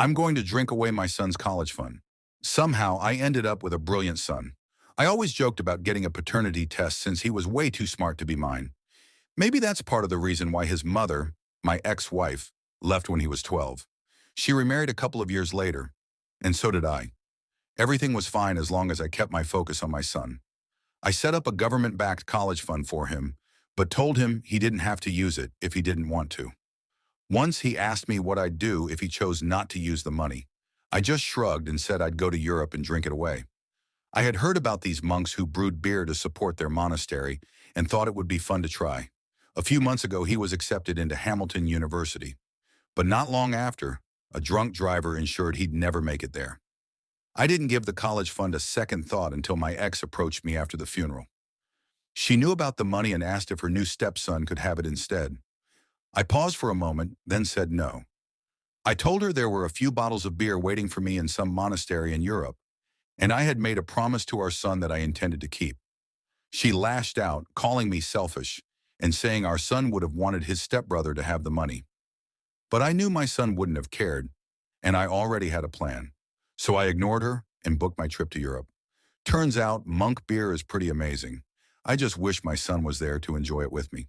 I'm going to drink away my son's college fund. Somehow, I ended up with a brilliant son. I always joked about getting a paternity test since he was way too smart to be mine. Maybe that's part of the reason why his mother, my ex-wife, left when he was 12. She remarried a couple of years later, and so did I. Everything was fine as long as I kept my focus on my son. I set up a government-backed college fund for him, but told him he didn't have to use it if he didn't want to. Once he asked me what I'd do if he chose not to use the money. I just shrugged and said I'd go to Europe and drink it away. I had heard about these monks who brewed beer to support their monastery and thought it would be fun to try. A few months ago, he was accepted into Hamilton University. But not long after, a drunk driver ensured he'd never make it there. I didn't give the college fund a second thought until my ex approached me after the funeral. She knew about the money and asked if her new stepson could have it instead. I paused for a moment, then said no. I told her there were a few bottles of beer waiting for me in some monastery in Europe, and I had made a promise to our son that I intended to keep. She lashed out, calling me selfish, and saying our son would have wanted his stepbrother to have the money. But I knew my son wouldn't have cared, and I already had a plan. So I ignored her and booked my trip to Europe. Turns out, monk beer is pretty amazing. I just wish my son was there to enjoy it with me.